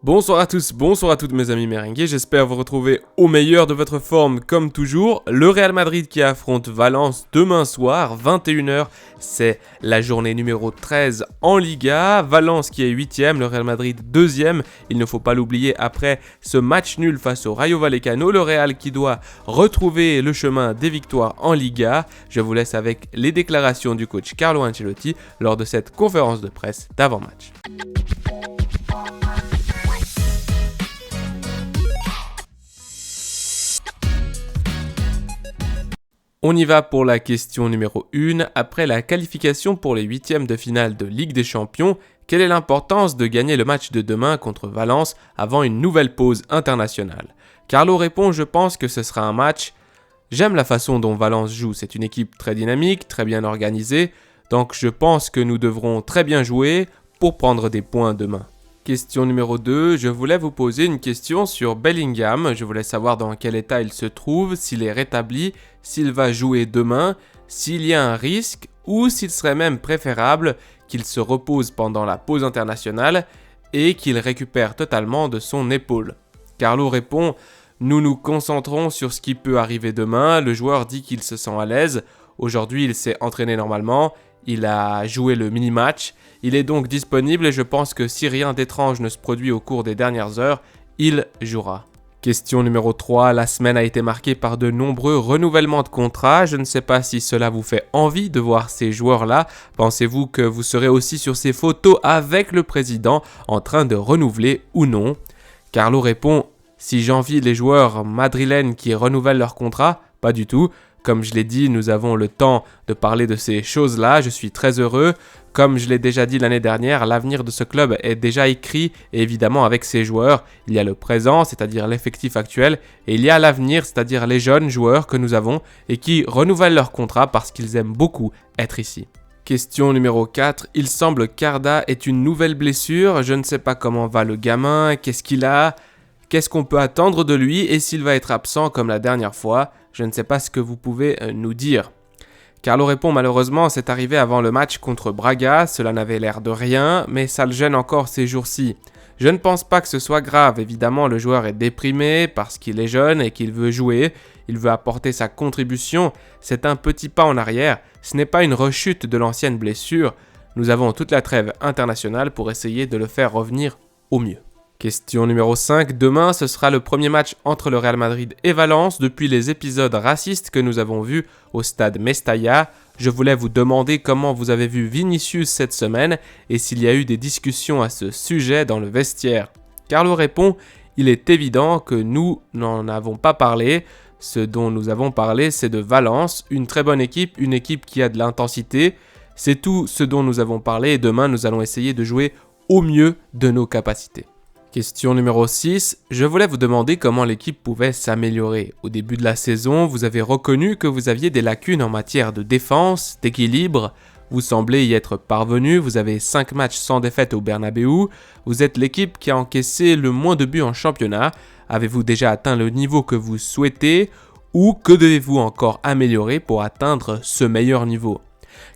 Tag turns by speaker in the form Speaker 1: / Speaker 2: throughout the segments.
Speaker 1: Bonsoir à tous, bonsoir à toutes mes amis merengues, j'espère vous retrouver au meilleur de votre forme comme toujours. Le Real Madrid qui affronte Valence demain soir, 21h, c'est la journée numéro 13 en Liga. Valence qui est 8ème, le Real Madrid 2ème, il ne faut pas l'oublier après ce match nul face au Rayo Vallecano. Le Real qui doit retrouver le chemin des victoires en Liga. Je vous laisse avec les déclarations du coach Carlo Ancelotti lors de cette conférence de presse d'avant-match. On y va pour la question numéro 1. Après la qualification pour les 8e de finale de Ligue des Champions, quelle est l'importance de gagner le match de demain contre Valence avant une nouvelle pause internationale ? Carlo répond « Je pense que ce sera un match. J'aime la façon dont Valence joue, c'est une équipe très dynamique, très bien organisée, donc je pense que nous devrons très bien jouer pour prendre des points demain. » Question numéro 2, je voulais vous poser une question sur Bellingham. Je voulais savoir dans quel état il se trouve, s'il est rétabli, s'il va jouer demain, s'il y a un risque ou s'il serait même préférable qu'il se repose pendant la pause internationale et qu'il récupère totalement de son épaule. Carlo répond « Nous nous concentrons sur ce qui peut arriver demain. Le joueur dit qu'il se sent à l'aise. Aujourd'hui, il s'est entraîné normalement. Il a joué le mini-match. Il est donc disponible et je pense que si rien d'étrange ne se produit au cours des dernières heures, il jouera. » Question numéro 3. La semaine a été marquée par de nombreux renouvellements de contrats. Je ne sais pas si cela vous fait envie de voir ces joueurs-là. Pensez-vous que vous serez aussi sur ces photos avec le président en train de renouveler ou non ? Carlo répond « Si j'envie les joueurs madrilènes qui renouvellent leur contrat, pas du tout. Comme je l'ai dit, nous avons le temps de parler de ces choses-là, je suis très heureux. Comme je l'ai déjà dit l'année dernière, l'avenir de ce club est déjà écrit et évidemment avec ses joueurs, il y a le présent, c'est-à-dire l'effectif actuel, et il y a l'avenir, c'est-à-dire les jeunes joueurs que nous avons et qui renouvellent leur contrat parce qu'ils aiment beaucoup être ici. Question numéro 4, il semble qu'Arda ait une nouvelle blessure, je ne sais pas comment va le gamin, qu'est-ce qu'il a ? Qu'est-ce qu'on peut attendre de lui et s'il va être absent comme la dernière fois ? Je ne sais pas ce que vous pouvez nous dire. Carlo répond malheureusement, c'est arrivé avant le match contre Braga, cela n'avait l'air de rien, mais ça le gêne encore ces jours-ci. Je ne pense pas que ce soit grave, évidemment le joueur est déprimé parce qu'il est jeune et qu'il veut jouer, il veut apporter sa contribution, c'est un petit pas en arrière, ce n'est pas une rechute de l'ancienne blessure, nous avons toute la trêve internationale pour essayer de le faire revenir au mieux. Question numéro 5. Demain, ce sera le premier match entre le Real Madrid et Valence depuis les épisodes racistes que nous avons vus au stade Mestalla. Je voulais vous demander comment vous avez vu Vinicius cette semaine et s'il y a eu des discussions à ce sujet dans le vestiaire. Carlo répond « Il est évident que nous n'en avons pas parlé. Ce dont nous avons parlé, c'est de Valence, une très bonne équipe, une équipe qui a de l'intensité. C'est tout ce dont nous avons parlé et demain, nous allons essayer de jouer au mieux de nos capacités. » Question numéro 6. Je voulais vous demander comment l'équipe pouvait s'améliorer. Au début de la saison, vous avez reconnu que vous aviez des lacunes en matière de défense, d'équilibre. Vous semblez y être parvenu, vous avez 5 matchs sans défaite au Bernabéu. Vous êtes l'équipe qui a encaissé le moins de buts en championnat. Avez-vous déjà atteint le niveau que vous souhaitez ou que devez-vous encore améliorer pour atteindre ce meilleur niveau ?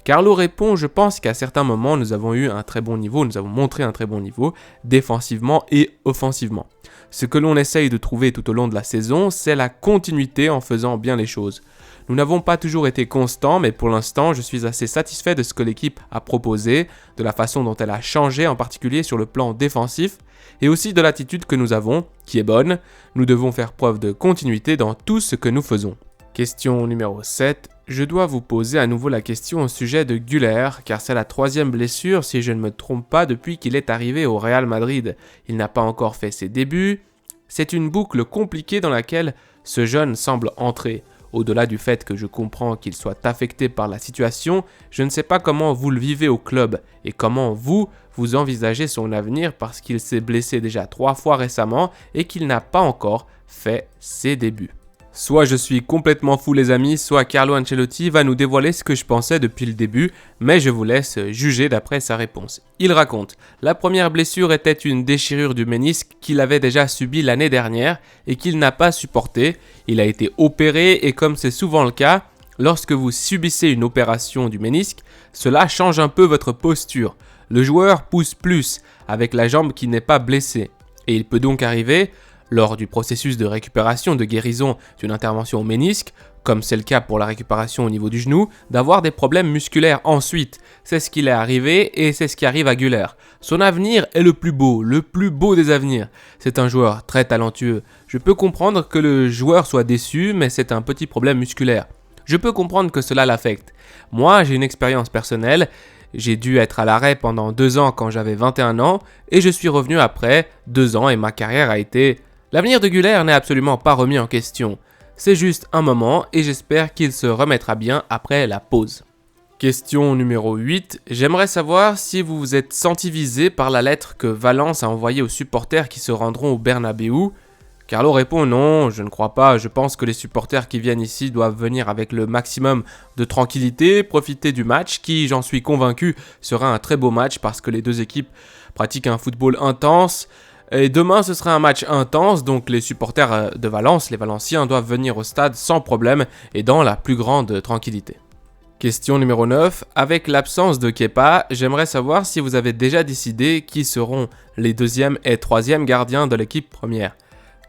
Speaker 1: Carlo répond « Je pense qu'à certains moments, nous avons eu un très bon niveau, nous avons montré un très bon niveau, défensivement et offensivement. Ce que l'on essaye de trouver tout au long de la saison, c'est la continuité en faisant bien les choses. Nous n'avons pas toujours été constants, mais pour l'instant, je suis assez satisfait de ce que l'équipe a proposé, de la façon dont elle a changé, en particulier sur le plan défensif, et aussi de l'attitude que nous avons, qui est bonne. Nous devons faire preuve de continuité dans tout ce que nous faisons. » Question numéro 7. Je dois vous poser à nouveau la question au sujet de Güler, car c'est la 3e blessure, si je ne me trompe pas, depuis qu'il est arrivé au Real Madrid. Il n'a pas encore fait ses débuts. C'est une boucle compliquée dans laquelle ce jeune semble entrer. Au-delà du fait que je comprends qu'il soit affecté par la situation, je ne sais pas comment vous le vivez au club et comment vous envisagez son avenir parce qu'il s'est blessé déjà 3 fois récemment et qu'il n'a pas encore fait ses débuts. Soit je suis complètement fou les amis, soit Carlo Ancelotti va nous dévoiler ce que je pensais depuis le début, mais je vous laisse juger d'après sa réponse. Il raconte « La première blessure était une déchirure du ménisque qu'il avait déjà subie l'année dernière et qu'il n'a pas supporté. Il a été opéré et comme c'est souvent le cas, lorsque vous subissez une opération du ménisque, cela change un peu votre posture. Le joueur pousse plus avec la jambe qui n'est pas blessée. Et il peut donc arriver, lors du processus de récupération de guérison d'une intervention au ménisque, comme c'est le cas pour la récupération au niveau du genou, d'avoir des problèmes musculaires ensuite. C'est ce qui est arrivé et c'est ce qui arrive à Güler. Son avenir est le plus beau des avenirs. C'est un joueur très talentueux. Je peux comprendre que le joueur soit déçu, mais c'est un petit problème musculaire. Je peux comprendre que cela l'affecte. Moi, j'ai une expérience personnelle. J'ai dû être à l'arrêt pendant 2 ans quand j'avais 21 ans et je suis revenu après 2 ans et ma carrière a été... L'avenir de Güler n'est absolument pas remis en question. C'est juste un moment et j'espère qu'il se remettra bien après la pause. Question numéro 8. J'aimerais savoir si vous vous êtes senti visé par la lettre que Valence a envoyée aux supporters qui se rendront au Bernabéu. Carlo répond non, je ne crois pas. Je pense que les supporters qui viennent ici doivent venir avec le maximum de tranquillité, profiter du match qui, j'en suis convaincu, sera un très beau match parce que les deux équipes pratiquent un football intense. Et demain, ce sera un match intense, donc les supporters de Valence, les Valenciens, doivent venir au stade sans problème et dans la plus grande tranquillité. Question numéro 9. Avec l'absence de Kepa, j'aimerais savoir si vous avez déjà décidé qui seront les 2e et 3e gardiens de l'équipe première.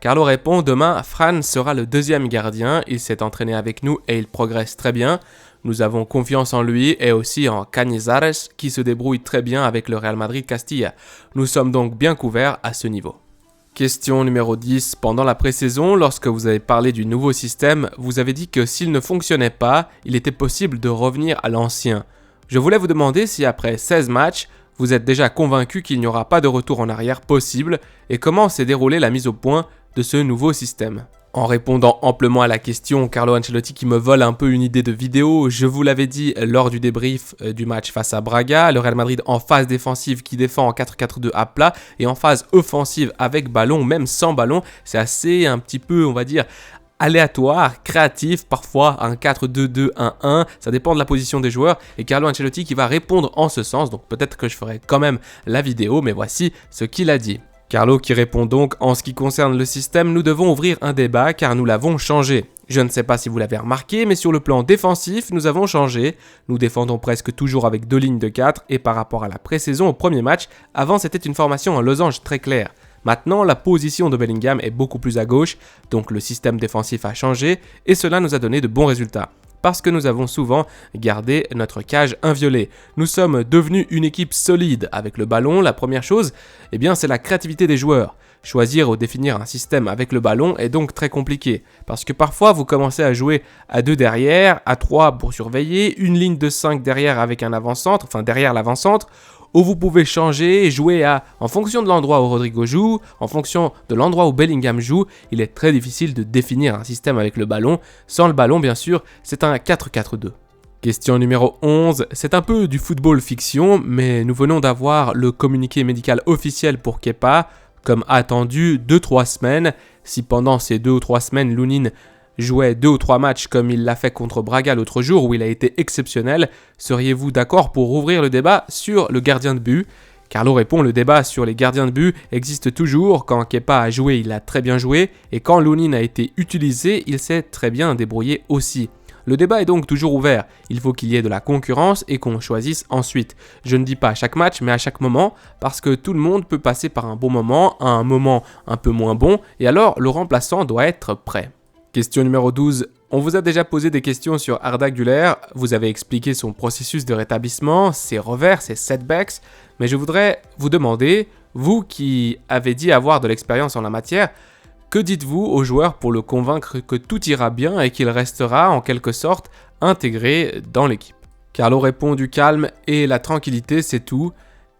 Speaker 1: Carlo répond, demain, Fran sera le 2e gardien, il s'est entraîné avec nous et il progresse très bien. Nous avons confiance en lui et aussi en Cañizares qui se débrouille très bien avec le Real Madrid Castilla. Nous sommes donc bien couverts à ce niveau. Question numéro 10. Pendant la pré-saison, lorsque vous avez parlé du nouveau système, vous avez dit que s'il ne fonctionnait pas, il était possible de revenir à l'ancien. Je voulais vous demander si après 16 matchs, vous êtes déjà convaincu qu'il n'y aura pas de retour en arrière possible et comment s'est déroulée la mise au point de ce nouveau système. En répondant amplement à la question, Carlo Ancelotti qui me vole un peu une idée de vidéo, je vous l'avais dit lors du débrief du match face à Braga, le Real Madrid en phase défensive qui défend en 4-4-2 à plat et en phase offensive avec ballon, même sans ballon, c'est assez un petit peu, on va dire, aléatoire, créatif, parfois un 4-2-2-1-1, ça dépend de la position des joueurs et Carlo Ancelotti qui va répondre en ce sens, donc peut-être que je ferai quand même la vidéo, mais voici ce qu'il a dit. Carlo qui répond donc, en ce qui concerne le système, nous devons ouvrir un débat car nous l'avons changé. Je ne sais pas si vous l'avez remarqué, mais sur le plan défensif, nous avons changé. Nous défendons presque toujours avec 2 lignes de 4 et par rapport à la pré-saison au premier match, avant c'était une formation en losange très claire. Maintenant, la position de Bellingham est beaucoup plus à gauche, donc le système défensif a changé et cela nous a donné de bons résultats. Parce que nous avons souvent gardé notre cage inviolée. Nous sommes devenus une équipe solide avec le ballon. La première chose, c'est la créativité des joueurs. Choisir ou définir un système avec le ballon est donc très compliqué. Parce que parfois, vous commencez à jouer à 2 derrière, à 3 pour surveiller, une ligne de 5 derrière avec un avant-centre, derrière l'avant-centre, où vous pouvez changer et jouer en fonction de l'endroit où Rodrigo joue, en fonction de l'endroit où Bellingham joue, il est très difficile de définir un système avec le ballon. Sans le ballon, bien sûr, c'est un 4-4-2. Question numéro 11, c'est un peu du football fiction, mais nous venons d'avoir le communiqué médical officiel pour Kepa, comme attendu 2-3 semaines. Si pendant ces 2 ou 3 semaines, Lunin jouait 2 ou 3 matchs comme il l'a fait contre Braga l'autre jour où il a été exceptionnel, seriez-vous d'accord pour ouvrir le débat sur le gardien de but ? Carlo répond, le débat sur les gardiens de but existe toujours. Quand Kepa a joué, il a très bien joué et quand Lunin a été utilisé, il s'est très bien débrouillé aussi. Le débat est donc toujours ouvert, il faut qu'il y ait de la concurrence et qu'on choisisse ensuite. Je ne dis pas à chaque match, mais à chaque moment, parce que tout le monde peut passer par un bon moment, à un moment un peu moins bon, et alors le remplaçant doit être prêt. Question numéro 12. On vous a déjà posé des questions sur Arda Güler, vous avez expliqué son processus de rétablissement, ses revers, ses setbacks, mais je voudrais vous demander, vous qui avez dit avoir de l'expérience en la matière, que dites-vous aux joueurs pour le convaincre que tout ira bien et qu'il restera en quelque sorte intégré dans l'équipe ? Carlo répond du calme et la tranquillité, c'est tout.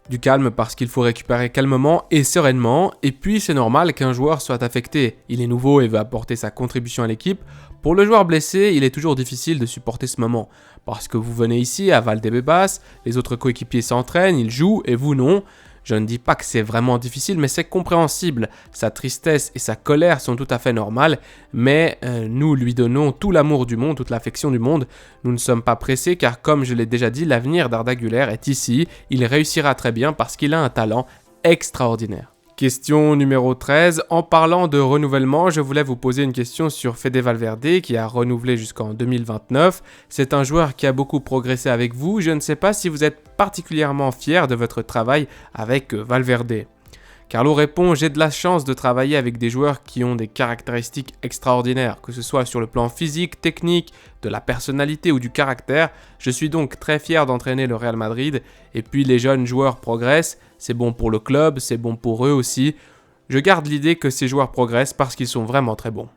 Speaker 1: Du calme parce qu'il faut récupérer calmement et sereinement, et puis c'est normal qu'un joueur soit affecté. Il est nouveau et veut apporter sa contribution à l'équipe. Pour le joueur blessé, il est toujours difficile de supporter ce moment, parce que vous venez ici à Valdebebas, les autres coéquipiers s'entraînent, ils jouent et vous non. Je ne dis pas que c'est vraiment difficile, mais c'est compréhensible. Sa tristesse et sa colère sont tout à fait normales, mais nous lui donnons tout l'amour du monde, toute l'affection du monde. Nous ne sommes pas pressés car, comme je l'ai déjà dit, l'avenir d'Arda Güler est ici. Il réussira très bien parce qu'il a un talent extraordinaire. Question numéro 13. En parlant de renouvellement, je voulais vous poser une question sur Fede Valverde qui a renouvelé jusqu'en 2029. C'est un joueur qui a beaucoup progressé avec vous. Je ne sais pas si vous êtes particulièrement fier de votre travail avec Valverde. Carlo répond: j'ai de la chance de travailler avec des joueurs qui ont des caractéristiques extraordinaires, que ce soit sur le plan physique, technique, de la personnalité ou du caractère. Je suis donc très fier d'entraîner le Real Madrid. Et puis les jeunes joueurs progressent, c'est bon pour le club, c'est bon pour eux aussi. Je garde l'idée que ces joueurs progressent parce qu'ils sont vraiment très bons.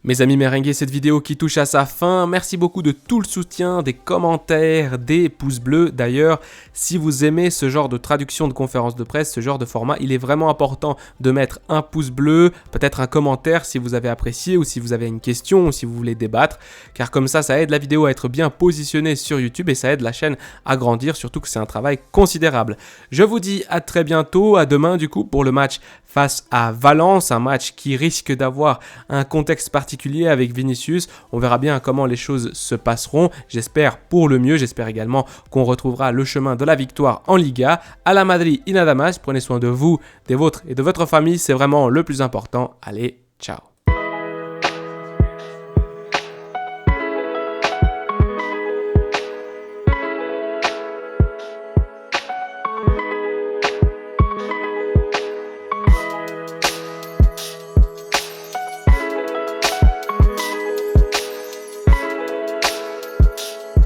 Speaker 1: Mes amis merengues, cette vidéo qui touche à sa fin, merci beaucoup de tout le soutien, des commentaires, des pouces bleus. D'ailleurs, si vous aimez ce genre de traduction de conférence de presse, ce genre de format, il est vraiment important de mettre un pouce bleu, peut-être un commentaire si vous avez apprécié ou si vous avez une question ou si vous voulez débattre, car comme ça aide la vidéo à être bien positionnée sur YouTube et ça aide la chaîne à grandir, surtout que c'est un travail considérable. Je vous dis à très bientôt, à demain du coup pour le match face à Valence, un match qui risque d'avoir un contexte particulier avec Vinicius. On verra bien comment les choses se passeront. J'espère pour le mieux. J'espère également qu'on retrouvera le chemin de la victoire en Liga. À la Madrid y nada más. Prenez soin de vous, des vôtres et de votre famille. C'est vraiment le plus important. Allez, ciao.